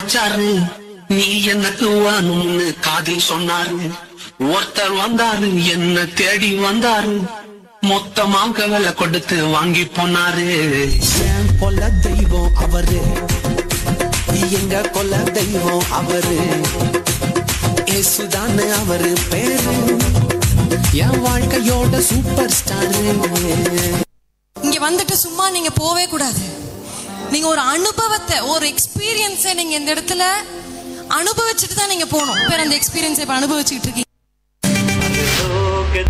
வச்சாரு, நீ எனக்கு வேணும்னு காதில் சொன்னாரு. ஒருத்தர் வந்தாரு, என்ன தேடி வந்தாரு, மொத்தமாக விலை கொடுத்து வாங்கி போனாரு. என் கொல்ல தெய்வம் அவரு, எங்க கொல்ல தெய்வம் அவரு, ஏசுதானு அவரு பேரு, என் வாழ்க்கையோட சூப்பர் ஸ்டாரு. இங்க வந்துட்டு சும்மா நீங்க போவே கூடாது. நீங்க ஒரு அனுபவத்தை, ஒரு எக்ஸ்பீரியன்ஸை நீங்க இந்த இடத்துல அனுபவிச்சுட்டு தான் நீங்க போகணும். பேர் அந்த எக்ஸ்பீரியன்ஸை இப்ப அனுபவிச்சுட்டு இருக்கீங்க.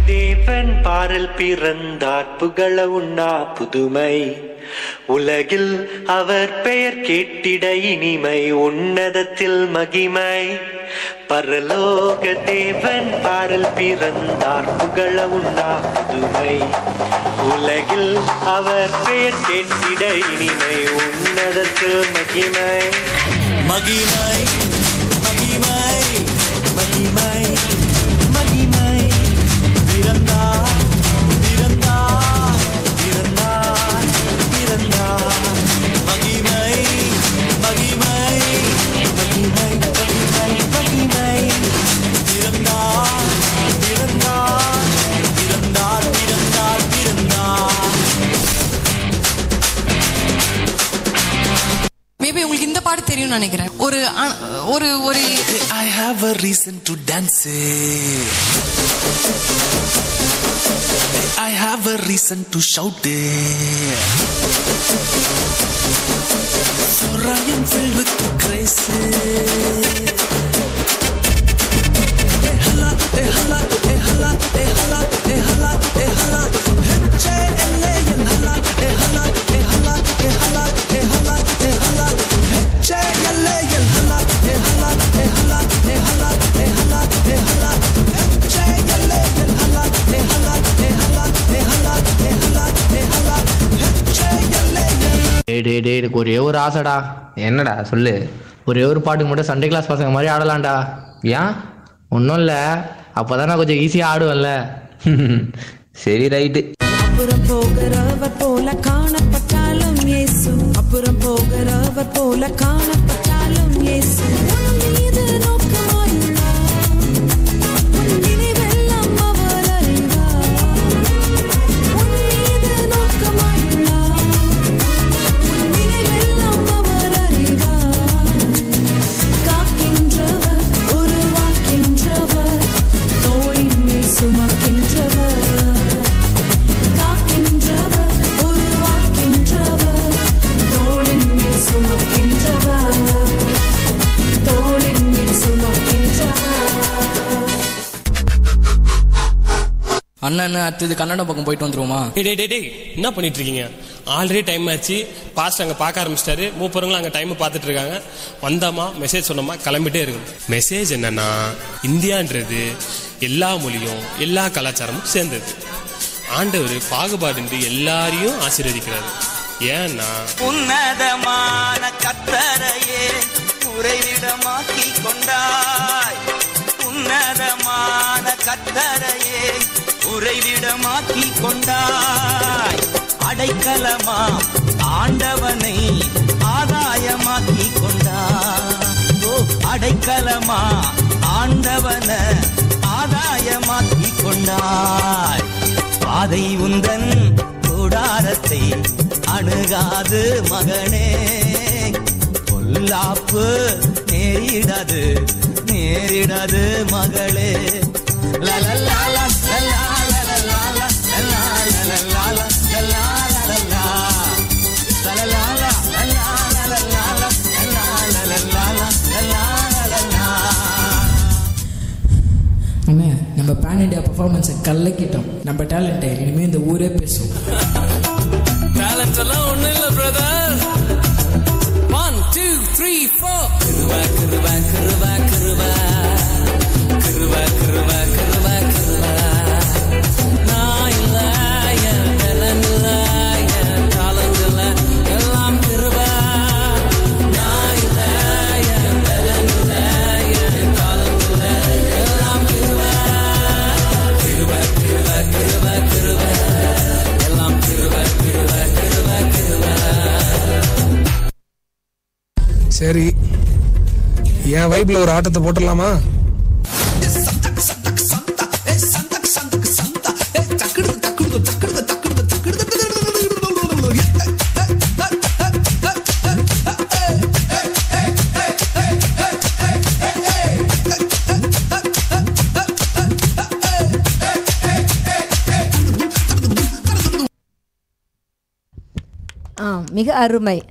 தேவன் பாரில் பிறந்தார், புகழ உண்ணா புதுமை, உலகில் அவர் பெயர் கேட்டிட இனிமை, உன்னதத்தில் மகிமை. பரலோக தேவன் பாரில் பிறந்தார், புகழ உண்ணா புதுமை, உலகில் அவர் பெயர் கேட்டிட இனிமை, உன்னதத்தில் மகிமை. மகிமை மகிமை மகிமை மகிமை. பிறந்தார் பிறந்தார் பிறந்தார் பிறந்தார். மகிமை மகிமை மகிமை மகிமை மகிமை. பிறந்தார் பிறந்தார் பிறந்தார் பிறந்தார் பிறந்தார். மேபி உங்களுக்கு இந்த பாட்டு தெரியும்னு நினைக்கிறேன். ஒரு ஒரு ஒரு I have a reason to dance. I have a reason to shout. For I am filled with grace. Hala, hala, hala, hala, hala, hala. H-A-L-A, hala, hala, hala, hala, hala, hala. H-A-L-A, hala, hala, hala, hala, hala, hala. H-A-L-A, hala, hala, hala, hala, hala. டே ஒரே ஒரு ஆசைடா. என்னடா சொல்லு. ஒரே ஒரு பாட்டுக்கு மட்டும் Sunday class பசங்க மாதிரி ஆடலாம்டா. ஏன்? ஒன்றும் இல்லை, அப்போதான் நான் கொஞ்சம் ஈஸியாக ஆடுவேன்ல. சரி ரைட்டு. அப்புறம் போகிறவர் போல காணப்பட்டாலும் இயேசு, அப்புறம் போகிறவர் போல காணப்பட்டாலும் இயேசு. மீது நோக்கமாயுள்ளார், நினைவெல்லாம் அவர் அறிவார். உன் மீது நோக்கமாயுள்ளார், நினைவெல்லாம் அவர் அறிவார். காக்கின்றவர், உருவாக்கின்றவர், தோளின் மேல் சுமக்கின்றவர். காக்கின்றவர், உருவாக்கின்றவர், தோளின் மேல் சுமக்கின்றவர், தோளின் மேல் சுமக்கின்றவர். அண்ணன் அடுத்தது கன்னட பக்கம் போயிட்டு வந்துருவோமா? டே என்ன பண்ணிட்டு இருக்கீங்க? ஆல்ரெடி டைம் ஆச்சு. பாஸ்ட் அங்கே பார்க்க ஆரம்பிச்சிட்டாரு. மூப்பருங்களும் அங்கே டைம் பார்த்துட்டு இருக்காங்க. வந்தோமா மெசேஜ் சொன்னோமா கிளம்பிட்டே இருக்கு. மெசேஜ் என்னன்னா, இந்தியான்றது எல்லா மொழியும் எல்லா கலாச்சாரமும் சேர்ந்தது. ஆண்டவர் பாகுபாடின்றி எல்லாரையும் ஆசீர்வதிக்கிறாரு. ஏன்னா உன்னதமான கர்த்தரையே உறைவிடமாக்கி கொண்டாய், உன்னதமான கர்த்தரையே உறைவிடமாக்கி கொண்டாய். அடைக்கலமா ஆண்டவனை ஆதாயமாக்கி கொண்டாய். ஓ அடைக்கலமா ஆண்டவன ஆதாயமாக்கி கொண்டாய். பாதை உந்தன் கூடாரத்தை அணுகாது மகனே, பொல்லாப்பு நேரிடாது நேரிடாது மகளே. லலலாலா லலலாலா லலலாலா லலலாலா லலலாலா லலலாலா லலலாலா லலலாலா. அண்ணே, நம்ம பேன் இண்டியா பர்ஃபார்மன்ஸை கலக்கிட்டோம். நம்ம டேலண்ட்டை இனிமேல் இந்த ஊரே பேசும். டேலண்ட் எல்லாம் ஒன்றும் இல்லை பிரதர். 1 2 3 4. கிருவா கிருவா கிருவா கிருவா கிருவா கிருவா கிருவா கிருவா. நான் இல்லை, என் டேலண்ட் இல்லை, என் டேலண்ட் இல்லை, எல்லாம் கிருவா. நான் இல்லை, என் டேலண்ட் இல்லை, என் டேலண்ட் இல்லை, எல்லாம் கிருவா. கிருவா கிருவா கிருவா கிருவா, எல்லாம் கிருவா கிருவா கிருவா கிருவா. சரி, என் வைப்ல ஒரு ஆட்டத்தை போட்டுடலாமா? மிக அருமை.